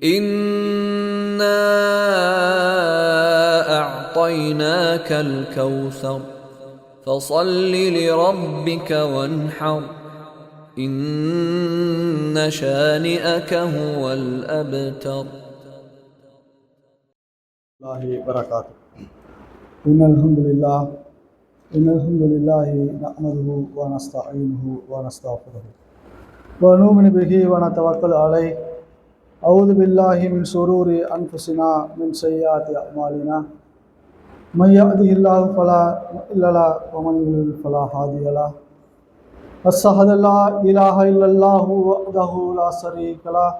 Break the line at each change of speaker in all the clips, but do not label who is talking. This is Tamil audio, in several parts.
إنا أعطيناك الكوثر فصل لربك وانحر إن شانئك هو الأبتر.
الله وبركاته. إن الحمد لله نحمده ونستعينه ونستغفره ونؤمن به ونتوكل عليه. أعوذ بالله من شرور أنفسنا من سيئات أعمالنا من يهده الله فلا مضل له ومن يضلل فلا هادي له. أشهد أن لا إله إلا الله وحده لا شريك له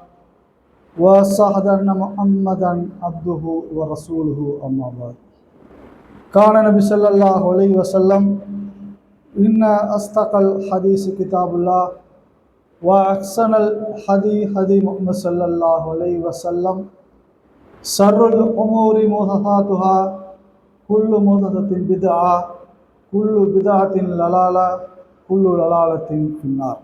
وأشهد أن محمدا عبده ورسوله أما بعد. قال النبي صلى الله عليه وسلم إن أصدق الحديث كتاب الله وأحسن الهدي هدي محمد صلى الله عليه وسلم شر الأمور محدثاتها كل محدثة بدعة كل بدعة ضلالة كل ضلالة في النار.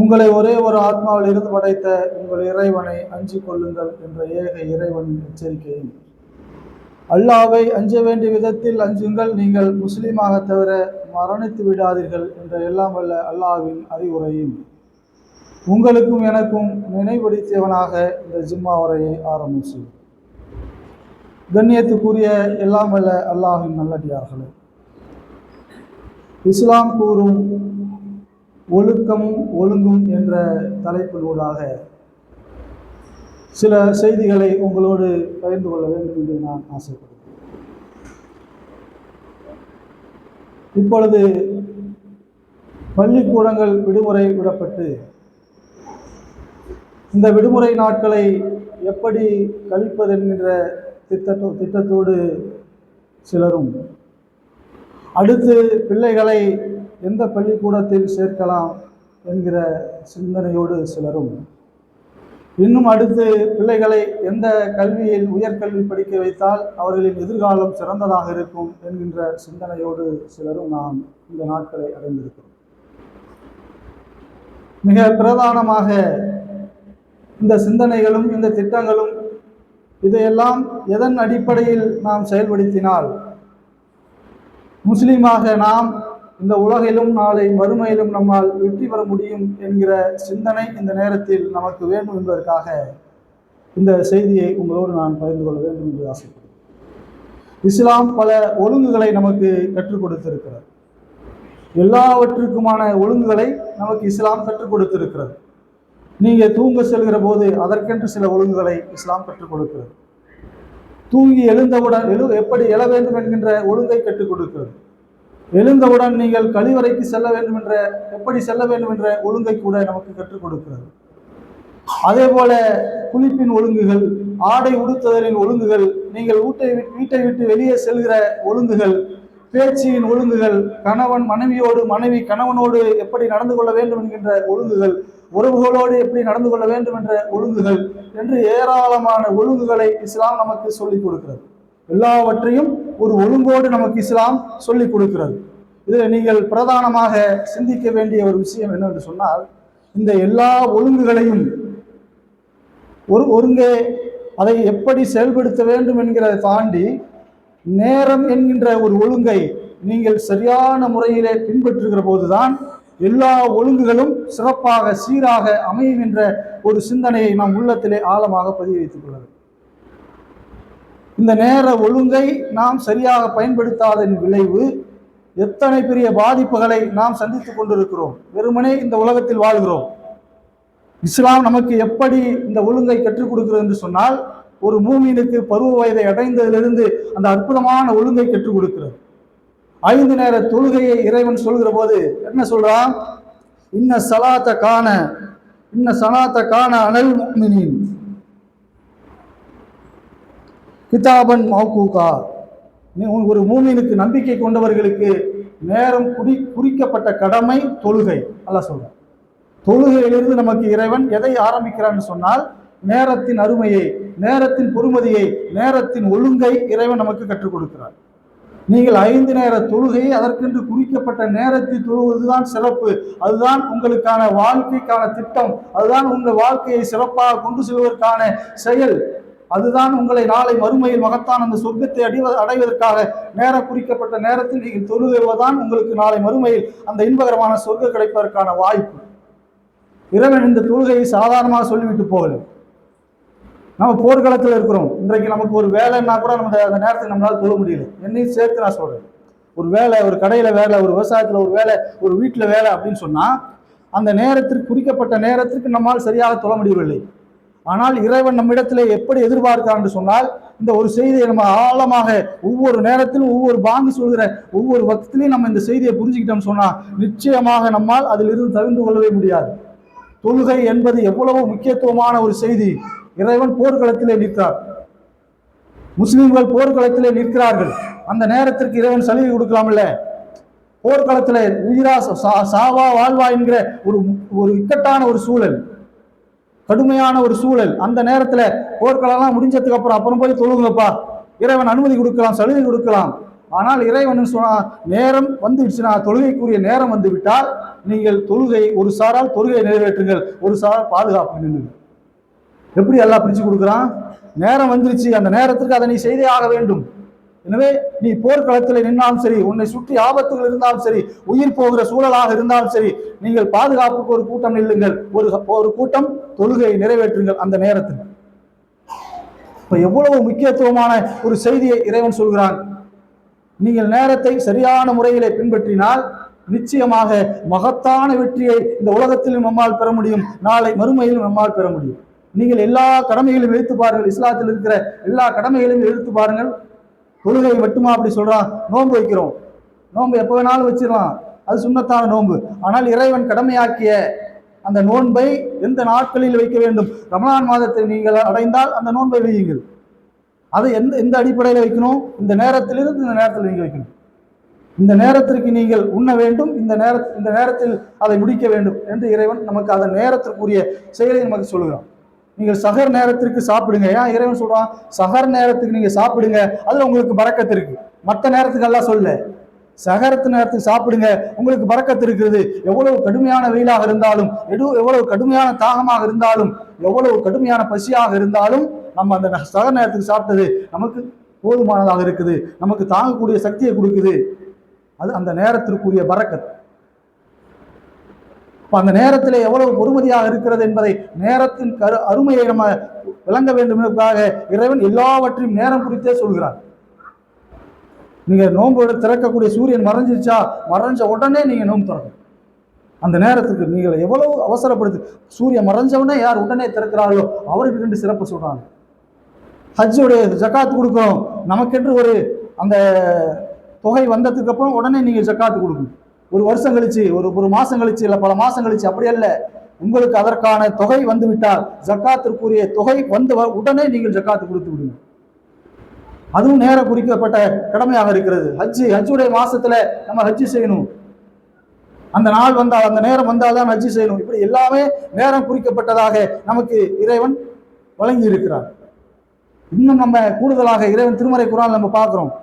உங்களை ஒரே ஒரு ஆத்மாவில் இருந்து படைத்த உங்கள் இறைவனை அஞ்சிக் கொள்ளுங்கள் என்ற ஏக இறைவனின் எச்சரிக்கையும், அல்லாஹ்வை அஞ்ச வேண்டிய விதத்தில் அஞ்சுங்கள், நீங்கள் முஸ்லீமாக தவிர மரணித்து விடாதீர்கள் என்ற எல்லாம் வல்ல அல்லாஹ்வின் அறிவுரையும் உங்களுக்கும் எனக்கும் நினைவுபடுத்தியவனாக இந்த ஜிம்மா உரையை ஆரம்பிச்சு. கண்ணியத்துக்குரிய எல்லாம் வல்ல அல்லாஹ்வின் நல்லடியார்களே, இஸ்லாம் கூறும் ஒழுக்கமும் ஒழுங்கும் என்ற தலைப்பினூடாக சில செய்திகளை உங்களோடு பகிர்ந்து கொள்ள வேண்டும் என்று நான் ஆசைப்படுகிறேன். இப்பொழுது பள்ளிக்கூடங்கள் விடுமுறை விடப்பட்டு இந்த விடுமுறை நாட்களை எப்படி கழிப்பது என்கின்ற திட்டத்தோடு சிலரும், அடுத்து பிள்ளைகளை எந்த பள்ளிக்கூடத்தில் சேர்க்கலாம் என்கிற சிந்தனையோடு சிலரும், இன்னும் அடுத்து பிள்ளைகளை எந்த கல்வியில் உயர்கல்வி படிக்க வைத்தால் அவர்களின் எதிர்காலம் சிறந்ததாக இருக்கும் என்கின்ற சிந்தனையோடு சிலரும் நாம் இந்த நாட்களை அடைந்திருக்கிறோம். மிக பிரதானமாக இந்த சிந்தனைகளும் இந்த திட்டங்களும் இதையெல்லாம் எதன் அடிப்படையில் நாம் செயல்படுத்தினால் முஸ்லீமாக நாம் இந்த உலகிலும் நாளை மறுமையிலும் நம்மால் வெற்றி பெற முடியும் என்கிற சிந்தனை இந்த நேரத்தில் நமக்கு வேண்டும் என்பதற்காக இந்த செய்தியை உங்களோடு நான் பகிர்ந்து கொள்ள வேண்டும் என்று ஆசைப்படுகிறேன். இஸ்லாம் பல ஒழுங்குகளை நமக்கு கற்றுக் கொடுத்திருக்கிறது. எல்லாவற்றுக்குமான ஒழுங்குகளை நமக்கு இஸ்லாம் கற்றுக் கொடுத்திருக்கிறது. நீங்கள் தூங்க செல்கிற போது அதற்கென்று சில ஒழுங்குகளை இஸ்லாம் கற்றுக் கொடுக்கிறது. தூங்கி எழுந்தவுடன் எப்படி எழ வேண்டும் என்கின்ற ஒழுங்கை கற்றுக் கொடுக்கிறது. எழுந்தவுடன் நீங்கள் கழிவறைக்கு செல்ல வேண்டும் என்ற எப்படி செல்ல வேண்டும் என்ற ஒழுங்கை கூட நமக்கு கற்றுக் கொடுக்கிறது. அதே போல குளிப்பின் ஒழுங்குகள், ஆடை உடுத்துதலின் ஒழுங்குகள், நீங்கள் வீட்டை விட்டு வெளியே செல்கிற ஒழுங்குகள், பேச்சின் ஒழுங்குகள், கணவன் மனைவியோடு மனைவி கணவனோடு எப்படி நடந்து கொள்ள வேண்டும் என்கின்ற ஒழுங்குகள், உறவுகளோடு எப்படி நடந்து கொள்ள வேண்டும் என்ற ஒழுங்குகள் என்று ஏராளமான ஒழுங்குகளை இஸ்லாம் நமக்கு சொல்லிக் கொடுக்கிறது. எல்லாவற்றையும் ஒரு ஒழுங்கோடு நமக்கு இஸ்லாம் சொல்லிக் கொடுக்கிறது. இதில் நீங்கள் பிரதானமாக சிந்திக்க வேண்டிய ஒரு விஷயம் என்னவென்று சொன்னால், இந்த எல்லா ஒழுங்குகளையும் ஒருங்கே அதை எப்படி செயல்படுத்த வேண்டும் என்கிறதை தாண்டி நேரம் என்கின்ற ஒரு ஒழுங்கை நீங்கள் சரியான முறையிலே பின்பற்றுகிற போதுதான் எல்லா ஒழுங்குகளும் சிறப்பாக சீராக அமையும் என்ற ஒரு சிந்தனையை நாம் உள்ளத்திலே ஆழமாக பதிவு வைத்துக் கொள்ள வேண்டும். இந்த நேர ஒழுங்கை நாம் சரியாக பயன்படுத்தாதன் விளைவு எத்தனை பெரிய பாதிப்புகளை நாம் சந்தித்துக் கொண்டிருக்கிறோம். வெறுமனே இந்த உலகத்தில் வாழ்கிறோம். இஸ்லாம் நமக்கு எப்படி இந்த ஒழுங்கை கற்றுக் கொடுக்கிறது என்று சொன்னால், ஒரு மூமினுக்கு பருவ வயதை அடைந்ததிலிருந்து அந்த அற்புதமான ஒழுங்கை கற்றுக் கொடுக்கிறது. 5 நேர தொழுகையை இறைவன் சொல்கிற போது என்ன சொல்றான்? இன்ன சலாத்த கான அனல் முஃமினீன் கிதாபன் மௌகூகா. ஒரு மூமினுக்கு நம்பிக்கை கொண்டவர்களுக்கு நேரம் குறிக்கப்பட்ட கடமை தொழுகை. அல்லாஹ் சொல்றான். தொழுகையிலிருந்து நமக்கு இறைவன் எதை ஆரம்பிக்கிறான்னு சொன்னால், நேரத்தின் அருமையை, நேரத்தின் பொறுமதியை, நேரத்தின் ஒழுங்கை இறைவன் நமக்கு கற்றுக் கொடுக்கிறார். நீங்கள் 5 நேர தொழுகை அதற்கென்று குறிக்கப்பட்ட நேரத்தில் தொழுவதுதான் சிறப்பு. அதுதான் உங்களுக்கான வாழ்க்கைக்கான திட்டம். அதுதான் உங்கள் வாழ்க்கையை சிறப்பாக கொண்டு செல்வதற்கான செயல். அதுதான் உங்களை நாளை மறுமையில் மகத்தான அந்த சொர்க்கத்தை அடைவதற்காக நேரம் குறிக்கப்பட்ட நேரத்தில் நீங்கள் தொழுவதுதான் உங்களுக்கு நாளை மறுமையில் அந்த இன்பகரமான சொர்க்கம் கிடைப்பதற்கான வாய்ப்பு. இறைவன் இந்த தொழுகையை சாதாரணமாக சொல்லிவிட்டு போகல. நம்ம போர்க்களத்தில் இருக்கிறோம். இன்றைக்கு நமக்கு ஒரு வேலைன்னா கூட நம்ம அந்த நேரத்துக்கு நம்மளால தொழ முடியல. என்னையும் சேர்த்து நான் சொல்றேன். ஒரு வேலை, ஒரு கடையில வேலை, ஒரு விவசாயத்துல ஒரு வேலை, ஒரு வீட்டுல வேலை அப்படின்னு சொன்னா அந்த நேரத்திற்கு குறிக்கப்பட்ட நேரத்திற்கு நம்மால் சரியாக தொழ முடியவில்லை. ஆனால் இறைவன் நம்மிடத்திலே எப்படி எதிர்பார்க்கிறார் என்று சொன்னால், இந்த ஒரு செய்தியை நம்ம ஆழமாக ஒவ்வொரு நேரத்திலும் ஒவ்வொரு பாங்கு சொல்கிற ஒவ்வொரு வக்திலையும் நம்ம இந்த செய்தியை புரிஞ்சுக்கிட்டோம்னு சொன்னா நிச்சயமாக நம்மால் அதிலிருந்து தவிர்த்து கொள்ளவே முடியாது. தொழுகை என்பது எவ்வளவு முக்கியத்துவமான ஒரு செய்தி. இறைவன் போர்க்களத்திலே நிற்கிறார். முஸ்லிம்கள் போர்க்களத்திலே நிற்கிறார்கள். அந்த நேரத்திற்கு இறைவன் சலுகை கொடுக்கலாம்ல. போர்க்களத்துல உயிரா சாவா வாழ்வா என்கிற ஒரு இக்கட்டான ஒரு சூழல், கடுமையான ஒரு சூழல். அந்த நேரத்துல போர்க்களம்லாம் முடிஞ்சதுக்கு அப்புறம் போய் தொழுங்கப்பா, இறைவன் அனுமதி கொடுக்கலாம், சலுகை கொடுக்கலாம். ஆனால் இறைவன் சொன்னா நேரம் வந்துவிடுச்சுன்னா, தொழுகைக்குரிய நேரம் வந்து விட்டால் நீங்கள் தொழுகை ஒரு சாரால் தொழுகை நிறைவேற்றுங்கள், ஒரு சாரால் பாதுகாப்பு நின்றுங்கள். எப்படி எல்லாம் பிரிச்சு கொடுக்குறான்? நேரம் வந்துருச்சு, அந்த நேரத்திற்கு அதை நீ செய்தே ஆக வேண்டும். எனவே நீ போர்க்களத்தில் நின்னாலும் சரி, உன்னை சுற்றி ஆபத்துகள் இருந்தாலும் சரி, உயிர் போகிற சூழலாக இருந்தாலும் சரி, நீங்கள் பாதுகாப்புக்கு ஒரு கூட்டம் நில்லுங்கள், ஒரு கூட்டம் தொழுகை நிறைவேற்றுங்கள் அந்த நேரத்தில். இப்ப எவ்வளவு முக்கியத்துவமான ஒரு செய்தியை இறைவன் சொல்கிறான். நீங்கள் நேரத்தை சரியான முறையிலே பின்பற்றினால் நிச்சயமாக மகத்தான வெற்றியை இந்த உலகத்திலும் நம்மால் பெற முடியும், நாளை மறுமையிலும் நம்மால் பெற முடியும். நீங்கள் எல்லா கடமைகளையும் எடுத்து பாருங்கள். இஸ்லாத்தில் இருக்கிற எல்லா கடமைகளையும் எடுத்து பாருங்கள். தொழுகை மட்டுமா அப்படி சொல்றான்? நோன்பு வைக்கிறோம், நோன்பு எப்போ வேணாலும் வச்சிடலாம், அது சுன்னத்தான நோன்பு. ஆனால் இறைவன் கடமையாக்கிய அந்த நோன்பை எந்த நாட்களில் வைக்க வேண்டும்? ரமலான் மாதத்தை நீங்கள் அடைந்தால் அந்த நோன்பை வையுங்கள். அதை எந்த அடிப்படையில் வைக்கணும்? இந்த நேரத்திலிருந்து இந்த நேரத்தில் நீங்க வைக்கணும். இந்த நேரத்திற்கு நீங்கள் உண்ண வேண்டும், இந்த நேரத்தில் அதை முடிக்க வேண்டும் என்று இறைவன் நமக்கு அந்த நேரத்திற்குரிய செயலை நமக்கு சொல்லுகிறான். நீங்கள் சகர் நேரத்திற்கு சாப்பிடுங்க. ஏன் இறைவன் சொல்றான்? சகர் நேரத்துக்கு நீங்க சாப்பிடுங்க, அதுல உங்களுக்கு பரக்கத்து இருக்கு. மற்ற நேரத்துக்கு எல்லாம் சொல்ல, சகரத்து நேரத்துக்கு சாப்பிடுங்க, உங்களுக்கு பரக்கத்து இருக்கிறது. எவ்வளவு கடுமையான வெயிலாக இருந்தாலும், எவ்வளவு கடுமையான தாகமாக இருந்தாலும், எவ்வளவு கடுமையான பசியாக இருந்தாலும், நம்ம அந்த சகர் நேரத்துக்கு சாப்பிட்டது நமக்கு போதுமானதாக இருக்குது, நமக்கு தாங்கக்கூடிய சக்தியை கொடுக்குது. அது அந்த நேரத்திற்குரிய பரக்கத். அந்த நேரத்தில் எவ்வளவு பொறுமதியாக இருக்கிறது என்பதை, நேரத்தின் அருமையை நம்ம விளங்க வேண்டும் என்பதற்காக இறைவன் எல்லாவற்றையும் நேரம் குறித்தே சொல்கிறார். நீங்க நோன்பு திறக்கக்கூடிய சூரியன் மறைஞ்ச உடனே நீங்க நோன்பு திறக்கணும். அந்த நேரத்துக்கு நீங்கள் எவ்வளவு அவசரப்படுது. சூரியன் மறைஞ்சவுடனே யார் உடனே திறக்கிறார்களோ அவருக்கு 2 சிறப்பு சொல்றாங்க. ஹஜ்ஜுடைய ஜக்காத்து கொடுக்கணும், நமக்கென்று ஒரு அந்த தொகை வந்ததுக்கு அப்புறம் உடனே நீங்க ஜக்காத்து கொடுக்கணும். ஒரு வருஷம் கழிச்சு, ஒரு மாசம் கழிச்சு, இல்ல பல மாசம் கழிச்சு, அப்படி அல்ல. உங்களுக்கு அதற்கான தொகை வந்து விட்டால், ஜக்காத்திற்குரிய தொகை வந்து உடனே நீங்கள் ஜக்காத்து கொடுத்து விடுங்க. அதுவும் நேரம் குறிக்கப்பட்ட கடமையாக இருக்கிறது. ஹஜ்ஜுடைய மாசத்துல நம்ம ஹஜ்ஜு செய்யணும். அந்த நாள் வந்தால், அந்த நேரம் வந்தால் தான் ஹஜ்ஜு செய்யணும். இப்படி எல்லாமே நேரம் குறிக்கப்பட்டதாக நமக்கு இறைவன் வழங்கி இருக்கிறார். இன்னும் நம்ம கூடுதலாக இறைவன் திருமறை குர்ஆன்ல நம்ம பார்க்கிறோம்.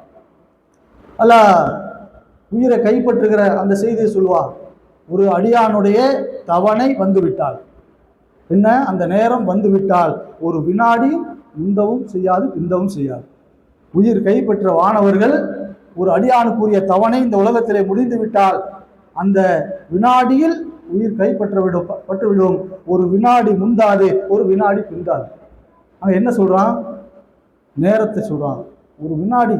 அல்லாஹ் உயிரை கைப்பற்றுகிற அந்த செய்தியை சொல்லுவார். ஒரு அடியானுடைய தவணை வந்துவிட்டால், என்ன அந்த நேரம் வந்துவிட்டால், ஒரு வினாடி முந்தவும் செய்யாது பிந்தவும் செய்யாது. உயிர் கைப்பற்ற வானவர்கள் ஒரு அடியானுக்குரிய தவணை இந்த உலகத்திலே முடிந்து விட்டால் அந்த வினாடியில் உயிர் கைப்பற்றவிடும். ஒரு வினாடி முந்தாது, ஒரு வினாடி பிந்தாது. அவன் என்ன சொல்றான்? நேரத்தை சொல்றான். ஒரு வினாடி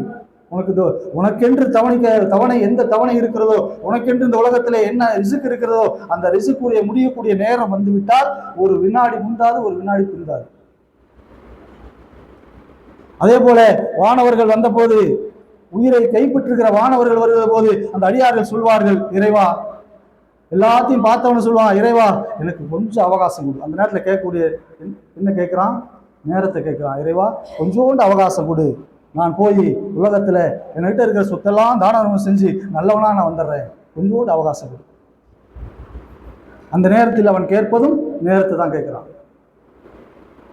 உனக்கென்று தவணை எந்த தவணை இருக்கிறதோ, உனக்கென்று இந்த உலகத்திலே என்ன ரிசுக் இருக்கிறதோ, அந்த ரிசுக்குரிய முடியக்கூடிய நேரம் வந்துவிட்டால் ஒரு வினாடி முந்தாது, ஒரு வினாடி பிந்தாது. அதே போல வானவர்கள் வந்த போது, உயிரை கைப்பற்றுகிற வானவர்கள் வருகிற போது அந்த அடியார்கள் சொல்வார்கள், இறைவா, எல்லாத்தையும் பார்த்தவன சொல்லுவான், இறைவா எனக்கு கொஞ்சம் அவகாசம் கொடு. அந்த நேரத்தில் கேட்கக்கூடிய என்ன கேட்கிறான்? நேரத்தை கேட்கிறான். இறைவா கொஞ்சோண்டு அவகாசம் கொடு, நான் போய் உலகத்துல என்கிட்ட இருக்கிற சொத்தெல்லாம் தானம் செஞ்சு நல்லவனா நான் வந்துடுறேன், கொஞ்சோண்டு அவகாசம் கொடு. அந்த நேரத்தில் அவன் கேட்பதும் நேரத்தை தான் கேட்கிறான்.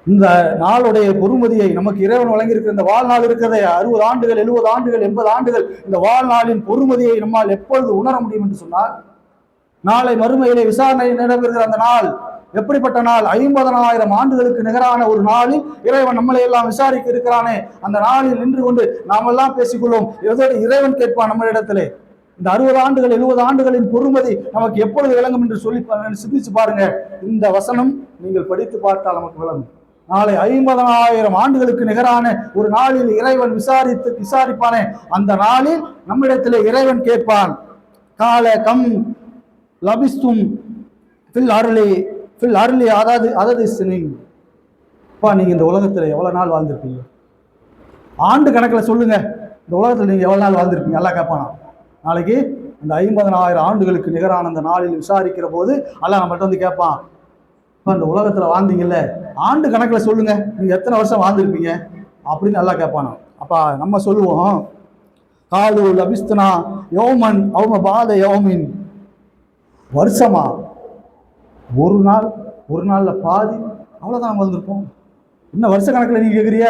இந்த நாளுடைய பொறுமதியை நமக்கு இறைவன் வழங்கியிருக்கிற இந்த வாழ்நாள் இருக்கிறதே 60 ஆண்டுகள் 70 ஆண்டுகள் 80 ஆண்டுகள், இந்த வாழ்நாளின் பொறுமதியை நம்மால் எப்பொழுது உணர முடியும் என்று சொன்னால், நாளை மறுமையிலே விசாரணை நடைபெறுகிற அந்த நாள் எப்படிப்பட்ட நாள்? 50,000 ஆண்டுகளுக்கு நிகரான ஒரு நாளில் இறைவன் நம்மளை எல்லாம் விசாரிக்க இருக்கிறானே, அந்த நாளில் நின்று கொண்டு நாம் எல்லாம் பேசிக்கொள்வோம். இதோடு இறைவன் கேட்பான் நம்மளிடத்திலே, இந்த 60 ஆண்டுகள் 70 ஆண்டுகளின் பொறுமதி நமக்கு எப்பொழுது விளங்கும் என்று சொல்லி சிந்திச்சு பாருங்க. இந்த வசனம் நீங்கள் படித்து பார்த்தால் நமக்கு விளங்கும். நாளை 50,000 ஆண்டுகளுக்கு நிகரான ஒரு நாளில் இறைவன் விசாரிப்பானே, அந்த நாளில் நம்மிடத்திலே இறைவன் கேட்பான், கால கம் லபிஸ்தும் ஃபில் அருளி அதாவது நீங்க இந்த உலகத்துல எவ்வளவு நாள் வாழ்ந்திருப்பீங்க? ஆண்டு கணக்கில் சொல்லுங்க, இந்த உலகத்துல நீங்க எவ்வளவு நாள் வாழ்ந்திருப்பீங்க? எல்லாம் கேட்பானா? நாளைக்கு இந்த 50,000 ஆண்டுகளுக்கு நிகரான அந்த நாளில் விசாரிக்கிற போது அல்லாஹ் நம்மகிட்ட வந்து கேட்பான், இப்போ இந்த உலகத்துல வாழ்ந்தீங்கல்ல, ஆண்டு கணக்கில் சொல்லுங்க, நீங்க எத்தனை வருஷம் வாழ்ந்திருப்பீங்க அப்படின்னு நல்லா கேட்பானா. அப்ப நம்ம சொல்லுவோம், காலு லபிஸ்தனா யோமன் அவங்க பாத யோமின், வருஷமா? ஒரு நாள்ல பாதி, அவ்வளவுதான் நம்ம வாழ்ந்திருப்போம். இன்னும் வருஷ கணக்கில் நீங்க கேட்குறிய?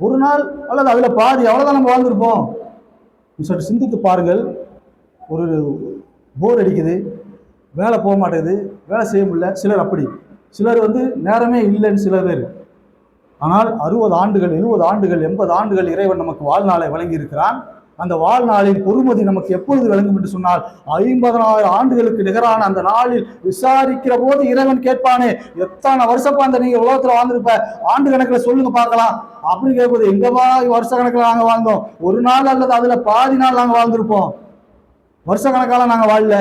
ஒரு நாள் அல்லது அதுல பாதி, அவ்வளவுதான் நம்ம வாழ்ந்திருப்போம். சற்று சிந்தித்து பாருங்கள். ஒரு போர் அடிக்குது, வேலை போக மாட்டேங்குது, வேலை செய்ய முடியல. சிலர் அப்படி, சிலர் நேரமே இல்லைன்னு சில பேர். ஆனால் 60 ஆண்டுகள் 70 ஆண்டுகள் 80 ஆண்டுகள் இறைவன் நமக்கு வாழ்நாளை வழங்கி இருக்கிறான். அந்த வாழ்நாளின் பொறுமதி நமக்கு எப்பொழுது விளங்கும் என்று சொன்னால், 50,000 ஆண்டுகளுக்கு நிகரான அந்த நாளில் விசாரிக்கிற போது இறைவன் கேட்பானே, எத்தனை வருஷப்பா அந்த நீங்க உலகத்துல வாழ்ந்திருப்ப, ஆண்டு கணக்கில் சொல்லுங்க பார்க்கலாம் அப்படின்னு கேட்பது. எங்கவா வருஷ கணக்கில் நாங்க வாழ்ந்தோம்? ஒரு நாள் அல்லது அதுல பாதி நாள் நாங்க வாழ்ந்திருப்போம், வருஷ கணக்கால நாங்க வாழல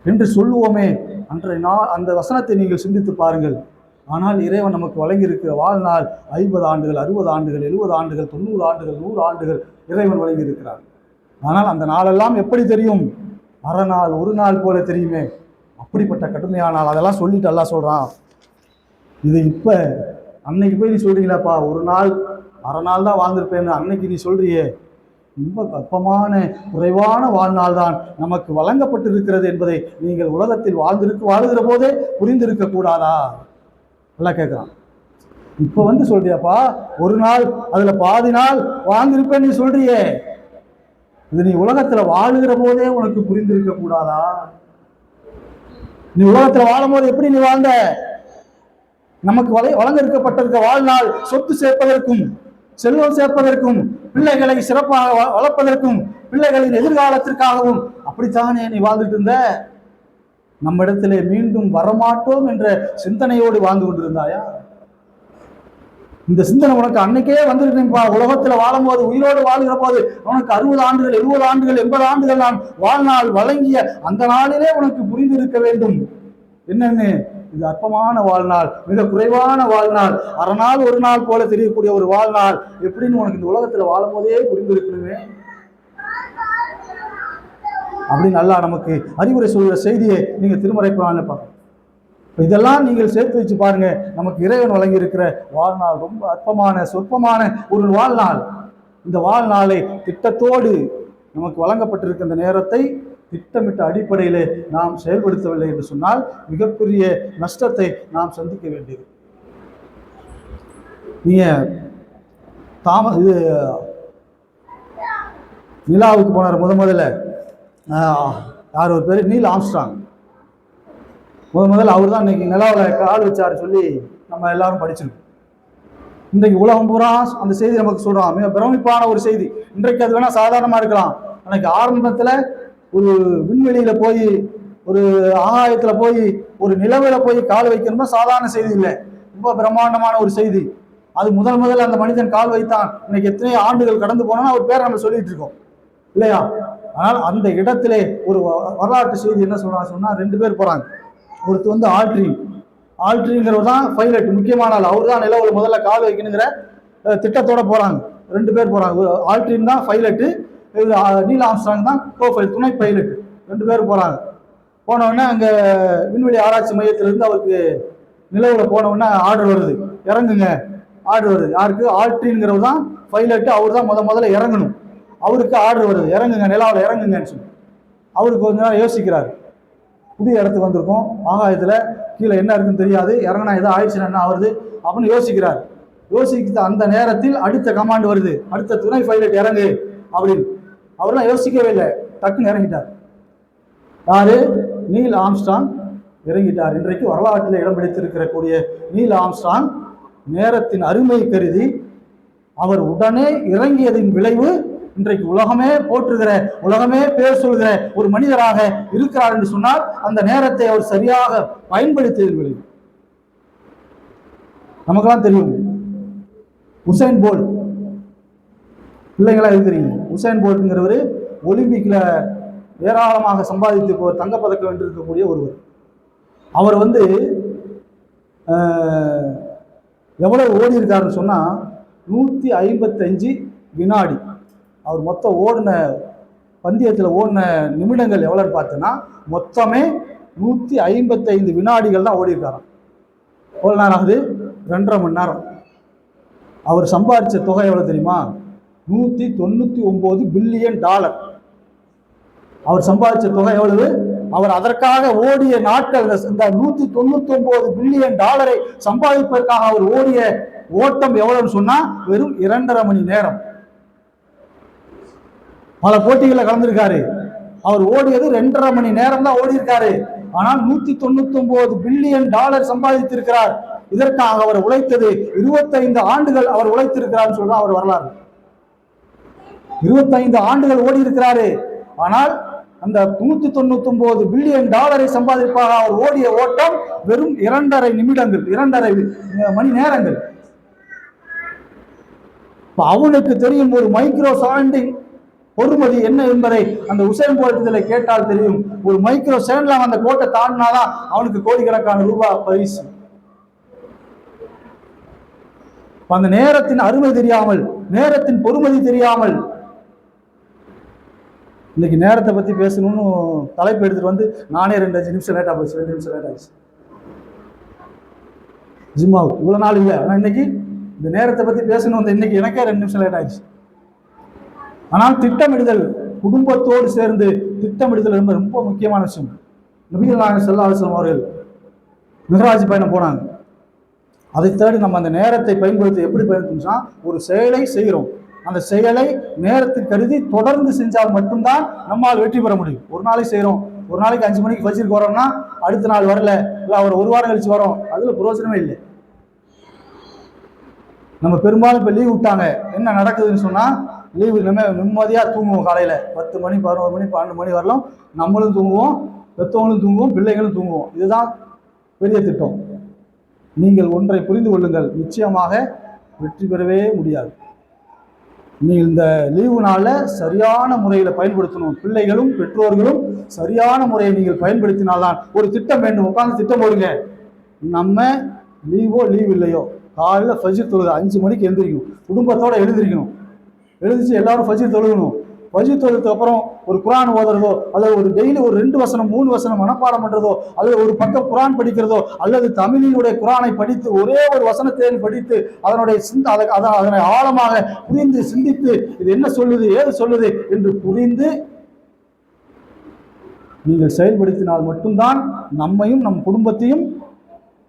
என்று சொல்லுவோமே. அன்றைய நாள் அந்த வசனத்தை நீங்கள் சிந்தித்து பாருங்கள். ஆனால் இறைவன் நமக்கு வழங்கியிருக்கிற வாழ்நாள் 50 ஆண்டுகள் 60 ஆண்டுகள் 70 ஆண்டுகள் 90 ஆண்டுகள் 100 ஆண்டுகள் இறைவன் வழங்கியிருக்கிறார். ஆனால் அந்த நாளெல்லாம் எப்படி தெரியும்? அரை நாள் ஒரு நாள் போல தெரியுமே. அப்படிப்பட்ட கடுமையான நாள். அதெல்லாம் சொல்லிட்டு எல்லாம் சொல்றான், இது இப்ப அன்னைக்கு போய் நீ சொல்றீங்களாப்பா ஒரு நாள் அரை நாள் தான் வாழ்ந்திருப்பேன்னு அன்னைக்கு நீ சொல்றியே, ரொம்ப அற்பமான குறைவான வாழ்நாள் தான் நமக்கு வழங்கப்பட்டிருக்கிறது என்பதை நீங்கள் உலகத்தில் வாழுகிற போதே புரிந்திருக்க கூடாதா? எல்லாம் கேட்குறான். இப்போ சொல்றியாப்பா ஒரு நாள் அதுல பாதி நாள் வாழ்ந்திருப்பேன் நீ சொல்றியே, இது நீ உலகத்துல வாழுகிற போதே உனக்கு புரிந்திருக்க கூடாதா? நீ உலகத்துல வாழும் போது எப்படி நீ வாழ்ந்த? நமக்கு வழங்கிருக்கப்பட்டிருக்க வாழ்நாள் சொத்து சேர்ப்பதற்கும் செல்வம் சேர்ப்பதற்கும் பிள்ளைகளை சிறப்பாக வளர்ப்பதற்கும் பிள்ளைகளின் எதிர்காலத்திற்காகவும் அப்படித்தானே நீ வாழ்ந்துட்டு இருந்த? நம்ம இடத்திலே மீண்டும் வரமாட்டோம் என்ற சிந்தனையோடு வாழ்ந்து கொண்டிருந்தாயா? இந்த சிந்தனை உனக்கு அன்னைக்கே வந்திருக்கேன்பா. உலகத்துல வாழும் போது, உயிரோடு வாழ்கிற போது உனக்கு 60 ஆண்டுகள் 70 ஆண்டுகள் 80 ஆண்டுகள் நான் வாழ்நாள் வழங்கிய அந்த நாளிலே உனக்கு புரிந்திருக்க வேண்டும். என்னன்னு? இது அற்பமான வாழ்நாள், மிக குறைவான வாழ்நாள், அரை நாள் ஒரு நாள் போல தெரியக்கூடிய ஒரு வாழ்நாள் எப்படின்னு உனக்கு இந்த உலகத்துல வாழும் போதே புரிந்திருக்கணுமே அப்படின்னு நல்லா நமக்கு அறிவுரை சொல்கிற செய்தியை நீங்க திருமறை குர்ஆன்ல பார்க்கணும். இதெல்லாம் நீங்கள் சேர்த்து வச்சு பாருங்க. நமக்கு இறைவன் வழங்கி இருக்கிற வாழ்நாள் ரொம்ப அற்பமான சொற்பமான ஒரு வாழ்நாள். இந்த வாழ்நாளை திட்டத்தோடு நமக்கு வழங்கப்பட்டிருக்க இந்த நேரத்தை திட்டமிட்ட அடிப்படையிலே நாம் செயல்படுத்தவில்லை என்று சொன்னால் மிகப்பெரிய நஷ்டத்தை நாம் சந்திக்க வேண்டியது. நீங்க இது நிலாவுக்கு போனார் முதல்ல யார் ஒரு பேர் நீல் ஆம்ஸ்ட்ராங். முதல்ல அவர் தான் இன்னைக்கு நிலாவில் கால் வச்சாரு சொல்லி நம்ம எல்லாரும் படிச்சிருக்கோம். இன்றைக்கு உலகம் பூரா அந்த செய்தி நமக்கு சொல்றான். மிக பிரமிப்பான ஒரு செய்தி. இன்றைக்கு அது வேணா சாதாரணமா இருக்கலாம். அன்னைக்கு ஆரம்பத்துல ஒரு விண்வெளியில போய் ஒரு ஆகாயத்துல போய் ஒரு நிலவில போய் கால் வைக்கணும்னா சாதாரண செய்தி இல்லை, ரொம்ப பிரம்மாண்டமான ஒரு செய்தி. அது முதல்ல அந்த மனிதன் கால் வைத்தான். இன்னைக்கு எத்தனை ஆண்டுகள் கடந்து போனோம்னா அவர் பேரை நம்ம சொல்லிட்டு இருக்கோம் இல்லையா? ஆனால் அந்த இடத்திலே ஒரு வரலாற்று செய்தி என்ன சொன்னா 2 பேர் போறாங்க. ஒருத்தர் ஆல்ட்ரிங்கிறவர் தான் பைலட், முக்கியமான ஆள். அவர் தான் நிலவுல முதல்ல கால் வைக்கணுங்கிற திட்டத்தோட போறாங்க. 2 பேர் போறாங்க. ஆல்ட்ரின் தான் பைலட்டு, நீல் ஆம்ஸ்ட்ராங் தான் துணை பைலட். 2 பேர் போறாங்க. போன உடனே அங்க விண்வெளி ஆராய்ச்சி மையத்திலிருந்து அவருக்கு நிலவுல போன உடனே ஆர்டர் வருது, இறங்குங்க. ஆர்டர் வருது யாருக்கு? ஆல்ட்ரின்கிறவர் தான் பைலட்டு, அவர் தான் முதல்ல இறங்கணும். அவருக்கு ஆர்டர் வருது, இறங்குங்க, நிலாவில் இறங்குங்கன்னு சொல்லி. அவருக்கு கொஞ்ச நேரம் யோசிக்கிறாரு. புதிய இடத்துக்கு வந்திருக்கோம், ஆகாயத்துல கீழே என்ன இருக்குன்னு தெரியாது, இறங்கினா ஏதோ ஆயிடுச்சுன்னா என்ன ஆகுது அப்படின்னு யோசிக்கிறார். யோசிக்கிற அந்த நேரத்தில் அடுத்த கமாண்ட் வருது, அடுத்த துணை பைலட் இறங்கு அப்படின்னு. அவரெல்லாம் யோசிக்கவே இல்லை, டக்குன்னு இறங்கிட்டார். யாரு? நீல் ஆம்ஸ்ட்ராங் இறங்கிட்டார். இன்றைக்கு வரலாற்றில் இடம் பிடித்திருக்கக்கூடிய நீல் ஆம்ஸ்ட்ராங் நேரத்தின் அருமை கருதி அவர் உடனே இறங்கியதின் விளைவு இன்றைக்கு உலகமே போற்றுகிற, உலகமே பேர் சொல்கிற ஒரு மனிதராக இருக்கிறார் என்று சொன்னால் அந்த நேரத்தை அவர் சரியாக பயன்படுத்தியதின் விளைவு. நமக்கெல்லாம் தெரியும் உசைன் போல்ட், பிள்ளைங்களா இருக்கிறீங்க. உசைன் போல்ட்ங்கிறவர் ஒலிம்பிக்ல ஏராளமாக சம்பாதித்து தங்கப்பதக்கம் வென்றிருக்கக்கூடிய ஒருவர். அவர் எவ்வளவு ஓடி இருக்காருன்னு சொன்னா 155 வினாடி. அவர் மொத்தம் ஓடின பந்தயத்தில் ஓடின நிமிடங்கள் எவ்வளோன்னு பார்த்தோன்னா மொத்தமே 155 வினாடிகள் தான் ஓடி இருக்காராம். எவ்வளோ நேரம் ஆகுது? 2.5 மணி நேரம். அவர் சம்பாதிச்ச தொகை எவ்வளோ தெரியுமா? $199 பில்லியன். அவர் சம்பாதிச்ச தொகை எவ்வளவு? அவர் அதற்காக ஓடிய நாட்கள், இந்த $199 பில்லியன் சம்பாதிப்பதற்காக அவர் ஓடிய ஓட்டம் எவ்வளவுன்னு சொன்னா வெறும் 2.5 மணி நேரம். பல போட்டிகளை கலந்திருக்காரு. அவர் ஓடியது 2.5 மணி நேரம் தான் ஓடி இருக்காரு. ஆனால் $199 பில்லியன் சம்பாதித்திருக்கிறார். இதற்காக அவர் உழைத்தது 25 ஆண்டுகள் அவர் உழைத்திருக்கிறார் சொல்றா அவர் வரலாறு. 25 ஆண்டுகள் ஓடி இருக்கிறாரு. ஆனால் அந்த $199 பில்லியன் சம்பாதிப்பாக அவர் ஓடிய ஓட்டம் வெறும் 2.5 நிமிடங்கள், 2.5 மணி நேரங்கள். அவனுக்கு தெரியும் ஒரு மைக்ரோ செகண்டின் பொறுமதி என்ன என்பதை அந்த உசைன் போல்ட் கேட்டால் தெரியும். ஒரு மைக்ரோ செகண்ட்ல அந்த கோட்டை தாண்டினாதான் அவனுக்கு கோடிக்கணக்கான ரூபாய் பரிசு. அந்த நேரத்தின் அருமை தெரியாமல், நேரத்தின் பொறுமதி தெரியாமல், இன்னைக்கு நேரத்தை பத்தி பேசணும்னு தலைப்பு எடுத்துட்டு நானே 2 நிமிஷம் லேட்டா போச்சு, 2 நிமிஷம் லேட் ஆயிடுச்சு ஜிம்மாவுக்கு. இவ்வளவு நாள் இல்லை, ஆனா இன்னைக்கு இந்த நேரத்தை பத்தி பேசணும் இன்னைக்கு எனக்கே 2 நிமிஷம் லேட் ஆயிடுச்சு. ஆனால் திட்டமிடுதல், குடும்பத்தோடு சேர்ந்து திட்டமிடுதல் என்பது ரொம்ப முக்கியமான விஷயம். நபிகள் நாயகம் ஸல்லல்லாஹு அலைஹி வஸல்லம் அவர்கள் மிஹ்ராஜ் பயணம் போனாங்க. அதை தேடி நம்ம அந்த நேரத்தை பயன்படுத்தி எப்படி பயன்படுத்தினா, ஒரு செயலை செய்கிறோம், அந்த செயலை நேரத்தை கருதி தொடர்ந்து செஞ்சால் மட்டும்தான் நம்மால் வெற்றி பெற முடியும். ஒரு நாளைக்கு செய்கிறோம், ஒரு நாளைக்கு 5 மணிக்கு ஃபஜ்ருக்கு வரோம்னா அடுத்த நாள் வரல, இல்லை அவர் ஒரு வாரம் கழிச்சு வரோம், அதுல பிரயோஜனமே இல்லை. நம்ம பெரும்பாலும் இப்போ லீவ் விட்டாங்க, என்ன நடக்குதுன்னு சொன்னா லீவு இல்லாமல் நிம்மதியாக தூங்குவோம். காலையில் 10 மணி 11 மணி 12 மணி வரலாம் நம்மளும் தூங்குவோம், பெற்றவங்களும் தூங்குவோம், பிள்ளைகளும் தூங்குவோம். இதுதான் பெரிய திட்டம். நீங்கள் ஒன்றை புரிந்து கொள்ளுங்கள், நிச்சயமாக வெற்றி பெறவே முடியாது. நீங்கள் இந்த லீவு நாளில் சரியான முறையில் பயன்படுத்தணும். பிள்ளைகளும் பெற்றோர்களும் சரியான முறையை நீங்கள் பயன்படுத்தினால்தான். ஒரு திட்டம் வேண்டும், உட்காந்து திட்டம் போடுங்க. நம்ம லீவோ லீவ் இல்லையோ காலையில் ஃபஜ்ர் தொழுது 5 மணிக்கு எழுந்திரிக்கணும், குடும்பத்தோடு எழுந்திரிக்கணும். எழுதிச்சு எல்லாரும் ஃபஜ்ர் தொழுகணும். ஃபஜ்ர் தொழுதுக்கு அப்புறம் ஒரு குரான் ஓதுறதோ, அல்லது ஒரு டெய்லி ஒரு 2 வசனம் 3 வசனம் மனப்பாடம் பண்றதோ, அல்லது ஒரு பக்கம் குரான் படிக்கிறதோ, அல்லது தமிழினுடைய குரானை படித்து ஒரே ஒரு வசனத்தை படித்து அதனுடைய அதனை ஆழமாக புரிந்து சிந்தித்து இது என்ன சொல்லுது ஏது சொல்லுது என்று புரிந்து நீங்கள் செயல்படுத்தினால் மட்டும்தான் நம்மையும் நம் குடும்பத்தையும்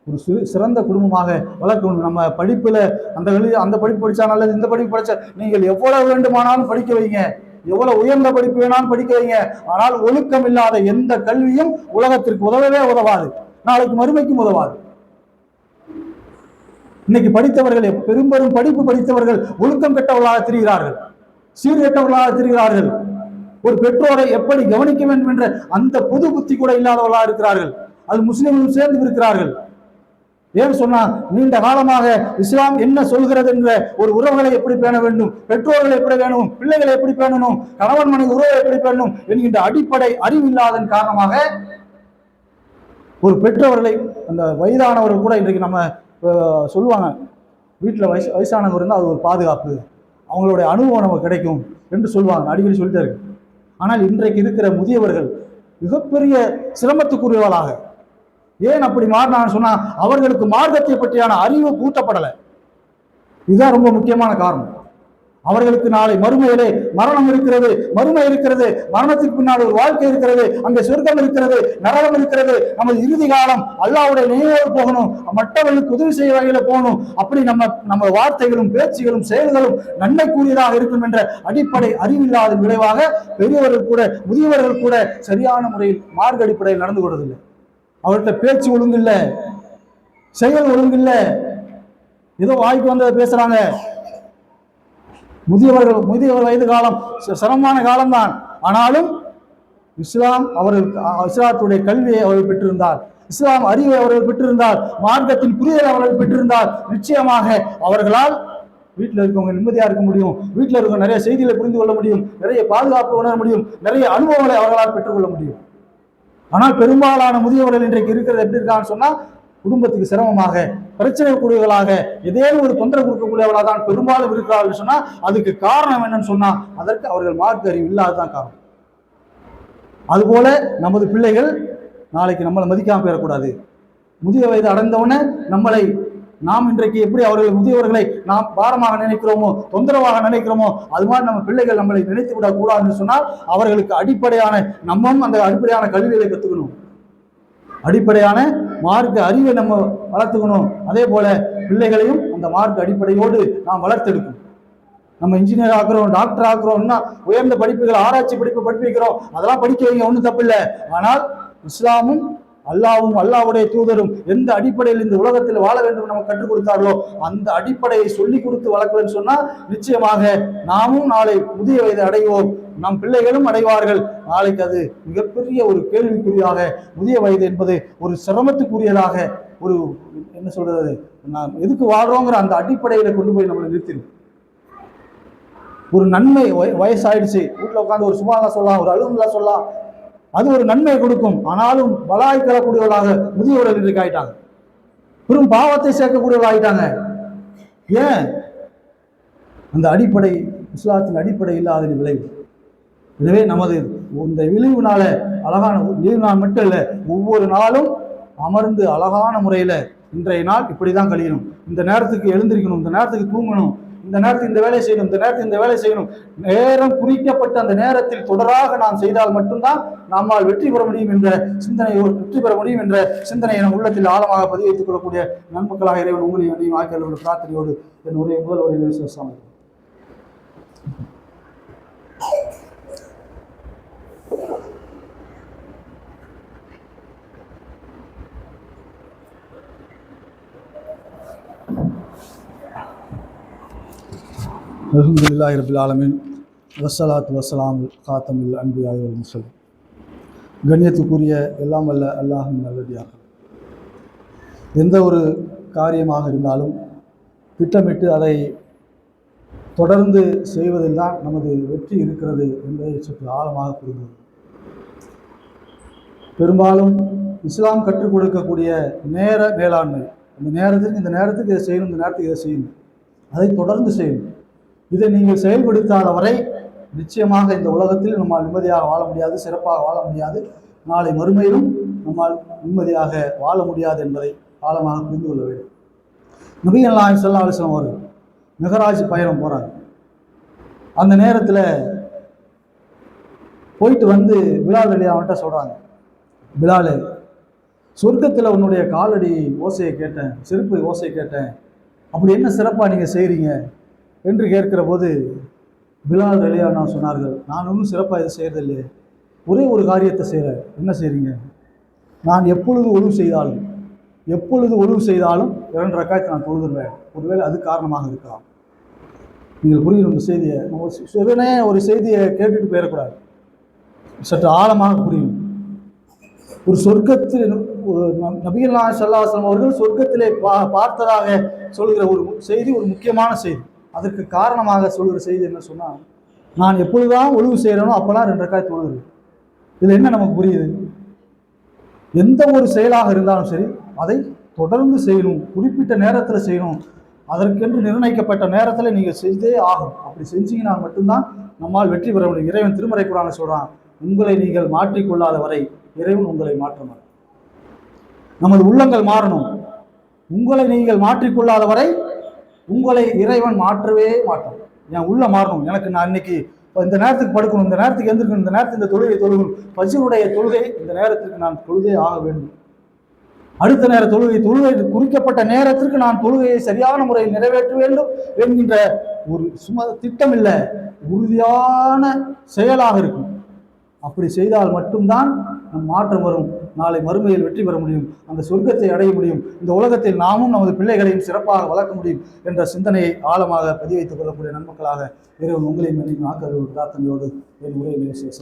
ஒரு சிறந்த குடும்பமாக வளர்க்கணும். நம்ம படிப்புல அந்த படிப்பு படிச்சா நல்லது, இந்த படிப்பு படிச்சா, நீங்கள் எவ்வளவு வேண்டுமானாலும் படிக்க வைங்க, எவ்வளவு உயர்ந்த படிப்பு வேணாலும் படிக்க வைங்க. ஆனால் ஒழுக்கம் இல்லாத எந்த கல்வியும் உலகத்திற்கு உதவவே உதவாது, நாளைக்கு மறுமைக்கும் உதவாது. இன்னைக்கு படித்தவர்கள், பெரும்பெரும் படிப்பு படித்தவர்கள் ஒழுக்கம் கெட்டவர்களாக திரிகிறார்கள், சீர்கெட்டவர்களாக திரிகிறார்கள். ஒரு பெற்றோரை எப்படி கவனிக்க வேண்டும் என்ற அந்த பொது புத்தி கூட இல்லாதவர்களாக இருக்கிறார்கள். அது முஸ்லிம்களும் சேர்ந்து இருக்கிறார்கள். ஏன் சொன்னா, நீண்ட காலமாக இஸ்லாம் என்ன சொல்கிறது என்ற ஒரு உறவுகளை எப்படி பேண வேண்டும், பெற்றோர்களை எப்படி வேணும், பிள்ளைகளை எப்படி பேணணும், கணவன் மனைவி உறவை எப்படி பேணணும் என்கின்ற அடிப்படை அறிவில்லாதன் காரணமாக ஒரு பெற்றோர்களை, அந்த வயதானவர்கள் கூட இன்றைக்கு நம்ம சொல்லுவாங்க, வீட்டில் வயசானவங்க இருந்தால் அது ஒரு பாதுகாப்பு, அவங்களுடைய அனுபவம் நமக்கு கிடைக்கும் என்று சொல்லுவாங்க, அடிக்கடி சொல்லிட்டே இருக்கு. ஆனால் இன்றைக்கு இருக்கிற முதியவர்கள் மிகப்பெரிய சிரமத்துக்குரியவர்களாக, ஏன் அப்படி மாறினான்னு சொன்னா, அவர்களுக்கு மார்க்கத்தை பற்றியான அறிவு கூட்டப்படலை. இதுதான் ரொம்ப முக்கியமான காரணம். அவர்களுக்கு நாளை மறுமையிலே மரணம் இருக்கிறது, மறுமை இருக்கிறது, மரணத்துக்கு பின்னால் ஒரு வாழ்க்கை இருக்கிறது, அங்கே சொர்க்கம் இருக்கிறது, நரகம் இருக்கிறது. நமது இறுதி காலம் அல்லாஹ்வுடைய நினைவோடு போகணும், மற்றவர்களுக்கு உதவி செய்ய வகையில போகணும். அப்படி நம்ம வார்த்தைகளும் பேச்சுகளும் செயல்களும் நன்மைக்குரியதாக இருக்கும் என்ற அடிப்படை அறிவில்லாத விளைவாக பெரியவர்கள் கூட முதியவர்கள் கூட சரியான முறையில் மார்க்க அடிப்படையில் நடந்து கொள்வதில்லை. அவர்கிட்ட பேச்சு ஒழுங்கில்லை, செயல் ஒழுங்கில்லை, ஏதோ வாய்க்கு வந்ததை பேசுறாங்க. முதியவர் வயது காலம் சிரமமான காலம்தான். ஆனாலும் இஸ்லாத்துடைய கல்வியை அவர்கள் பெற்றிருந்தார், இஸ்லாம் அறிவை அவர்கள் பெற்றிருந்தார், மார்க்கத்தின் புரிதலை அவர்கள் பெற்றிருந்தார். நிச்சயமாக அவர்களால் வீட்டில் இருக்கவங்க நிம்மதியா இருக்க முடியும், வீட்டில் இருக்க நிறைய செய்திகளை புரிந்து கொள்ள முடியும், நிறைய பாதுகாப்பு உணர முடியும், நிறைய அனுபவங்களை அவர்களால் பெற்றுக்கொள்ள முடியும். ஆனால் பெரும்பாலான முதியவர்கள் இன்றைக்கு இருக்கிறது எப்படி இருக்கான்னு சொன்னா, குடும்பத்துக்கு சிரமமாக, பிரச்சனை கூடியவர்களாக, ஏதேனும் ஒரு தொந்தரவு கொடுக்கக்கூடியவர்களாக தான் பெரும்பாலும் இருக்கிறார்கள் சொன்னா, அதுக்கு காரணம் என்னன்னு சொன்னா, அதற்கு அவர்கள் மார்க்க அறிவு இல்லாததான் காரணம். அதுபோல நமது பிள்ளைகள் நாளைக்கு நம்மளை மதிக்காம போயிடக்கூடாது. முதிய வயது அடைந்தவுடனே நாம் இன்றைக்கு எப்படி அவர்கள் முதியவர்களை நாம் பாரமாக நினைக்கிறோமோ, தொந்தரவாக நினைக்கிறோமோ, அது மாதிரி நம்ம பிள்ளைகள் நம்மளை நினைத்து விடக் கூடாதுன்னு சொன்னால் அவர்களுக்கு அடிப்படையான அந்த அடிப்படையான கல்விகளை கற்றுக்கணும், அடிப்படையான மார்க்க அறிவை நம்ம வளர்த்துக்கணும். அதே போல பிள்ளைகளையும் அந்த மார்க்க அடிப்படையோடு நாம் வளர்த்தெடுக்கணும். நம்ம இன்ஜினியர் ஆக்குறோம், டாக்டர் ஆக்குறோம்னா உயர்ந்த படிப்புகள், ஆராய்ச்சி படிப்பு படிப்பிக்கிறோம், அதெல்லாம் படிக்க வைங்க, ஒன்றும் தப்பில்லை. ஆனால் இஸ்லாமும் அல்லாஹ்வுடைய தூதரும் எந்த அடிப்படையில் இந்த உலகத்தில் வாழ வேண்டும் நம்ம கற்றுக் கொடுத்தார்களோ அந்த அடிப்படையை சொல்லி கொடுத்து வளர்க்கலன்னு சொன்னா நிச்சயமாக நாமும் நாளை முதிய வயது அடைவோம், நம் பிள்ளைகளும் அடைவார்கள். நாளைக்கு அது மிகப்பெரிய ஒரு கேள்விக்குறியாக, முதிய வயது என்பது ஒரு சிரமத்துக்குரியதாக, ஒரு என்ன சொல்றது, நாம் எதுக்கு வாழ்றோங்கிற அந்த அடிப்படையில கொண்டு போய் நம்மளை நிறுத்திடும். ஒரு நன்மை, வயசாயிடுச்சு, வீட்டில் உட்காந்து ஒரு சுபாலா சொல்லலாம், ஒரு அலுவலா சொல்லலாம், அது ஒரு நன்மையை கொடுக்கும். ஆனாலும் பலாய் தரக்கூடியவர்களாக முதியவர்கள் இன்றைக்கு ஆயிட்டாங்க, பெரும் பாவத்தை சேர்க்கக்கூடியவர்கள் ஆயிட்டாங்க. ஏன்? அந்த அடிப்படை இஸ்லாத்தின் அடிப்படை இல்லாத விளைவு. எனவே நமது இந்த விளைவுனால அழகான விளைவு நாள் மட்டும் இல்லை, ஒவ்வொரு நாளும் அமர்ந்து அழகான முறையில இன்றைய நாள் இப்படிதான் கழியணும், இந்த நேரத்துக்கு எழுந்திருக்கணும், இந்த நேரத்துக்கு தூங்கணும், இந்த நேரத்தில் இந்த வேலை செய்யணும், இந்த நேரத்தில் இந்த வேலை செய்யணும், நேரம் குறிக்கப்பட்ட அந்த நேரத்தில் தொடராக நாம் செய்தால் மட்டும்தான் நம்மால் வெற்றி பெற முடியும் என்ற சிந்தனையை நம் உள்ளத்தில் ஆழமாக பதிவு வைத்துக் கொள்ளக்கூடிய நன்மக்களாக இறைவன் உங்களையும் அனைவரும் ஆக்கியவர்கள் பிரார்த்தனையோடு என் உரையை முதல் உரையை விசுவாசம். அல்ஹம்துலில்லாஹி ரப்பில் ஆலமீன் வஸ்ஸலாத்து வஸ்ஸலாமு காத்தமில் அன்பியாய் வல் முர்சலீன். கண்ணியத்துக்குரிய எல்லாம் வல்ல அல்லாஹ்வின் நல்லடியார்கள், எந்த ஒரு காரியமாக இருந்தாலும் திட்டமிட்டு அதை தொடர்ந்து செய்வதில் தான் நமது வெற்றி இருக்கிறது என்பதை சற்று ஆழமாக புரிந்து, பெரும்பாலும் இஸ்லாம் கற்றுக் கொடுக்கக்கூடிய நேர மேலாண்மை, இந்த நேரத்துக்கு இதை செய்யணும், இந்த நேரத்துக்கு இதை செய்யணும், அதை தொடர்ந்து செய்யணும். இதை நீங்கள் செயல்படுத்தாத வரை நிச்சயமாக இந்த உலகத்தில் நம்மால் நிம்மதியாக வாழ முடியாது, சிறப்பாக வாழ முடியாது, நாளை மறுமையிலும் நம்மால் நிம்மதியாக வாழ முடியாது என்பதை ஆழமாக புரிந்து கொள்ள வேண்டும். நபிகள் நாயகம் ஸல்லல்லாஹு அலைஹி வஸல்லம் அவர்கள் மிஹராஜ் பயணம் போகிறாங்க. அந்த நேரத்தில் போயிட்டு வந்து பிலால் அவன்கிட்ட சொல்கிறாங்க, பிலால், சொர்க்கத்தில் உன்னுடைய காலடி ஓசையை கேட்டேன், செருப்பு ஓசையை கேட்டேன், அப்படி என்ன சிறப்பாக நீங்கள் செய்கிறீங்க என்று கேட்கிற போது பிலால் ரலியல்லாஹு சொன்னார்கள், நான் ஒன்றும் சிறப்பாக இதை செய்கிறதில்லையே, ஒரே ஒரு காரியத்தை செய்கிறேன். என்ன செய்கிறீங்க? நான் எப்பொழுது ஒழுவு செய்தாலும் 2 ரக்காயத்தை நான் தொழுதுருவேன். ஒருவேளை அது காரணமாக இருக்கலாம். நீங்கள் புரியணும் இந்த செய்தியை. உடனே ஒரு செய்தியை கேட்டுட்டு போயிடக்கூடாது, சற்று ஆழமாக புரியணும். ஒரு சொர்க்கத்தில் ஒரு நபிகள் நாயகம் ஸல்லல்லாஹு அலைஹி வஸல்லம் அவர்கள் சொர்க்கத்திலே பார்த்ததாக சொல்கிற ஒரு செய்தி, ஒரு முக்கியமான செய்தி. அதற்கு காரணமாக சொல்கிற செய்தி என்ன சொன்னால், நான் எப்பொழுதுதான் ஒழுவு செய்கிறேனோ அப்போலாம் 2 ரக்காயத் தொழுகிறேன். இதில் என்ன நமக்கு புரியுது? எந்த ஒரு செயலாக இருந்தாலும் சரி அதை தொடர்ந்து செய்யணும், குறிப்பிட்ட நேரத்தில் செய்யணும், அதற்கென்று நிர்ணயிக்கப்பட்ட நேரத்தில் நீங்கள் செஞ்சே ஆகும். அப்படி செஞ்சீங்கன்னா மட்டும்தான் நம்மால் வெற்றி பெற முடியும். இறைவன் திருமறை குர்ஆனில் சொல்கிறான், உங்களை நீங்கள் மாற்றிக்கொள்ளாத வரை இறைவன் உங்களை மாற்ற மாட்டார். நமது உள்ளங்கள் மாறணும். உங்களை நீங்கள் மாற்றிக்கொள்ளாத வரை உங்களை இறைவன் மாற்றவே மாட்டார். என் உள்ள மாறணும். எனக்கு நான் இன்னைக்கு இந்த நேரத்துக்கு படுக்கணும், இந்த நேரத்துக்கு எந்திருக்கணும், இந்த நேரத்துக்கு இந்த தொழுகை தொழுகணும், ஃபஜ்ருடைய தொழுகை இந்த நேரத்திற்கு நான் தொழுதே ஆக வேண்டும். அடுத்த நேர தொழுகை குறிக்கப்பட்ட நேரத்திற்கு நான் தொழுகையை சரியான முறையில் நிறைவேற்ற வேண்டும் என்கின்ற ஒரு திட்டம் இல்லை, உறுதியான செயலாக இருக்கும். அப்படி செய்தால் மட்டும்தான் நம் மாற்றம் வரும். நாளை மறுமையில் வெற்றி பெற முடியும், அந்த சொர்க்கத்தை அடைய முடியும், இந்த உலகத்தில் நாமும் நமது பிள்ளைகளையும் சிறப்பாக வளர்க்க முடியும் என்ற சிந்தனையை ஆழமாக பதிவைத்துக் கொள்ளக்கூடிய நன்மக்களாக இறைவன் உங்களையும் ஆக்க ஒரு பிரார்த்தனையோடு என் உரையை நிறைவு செய்ய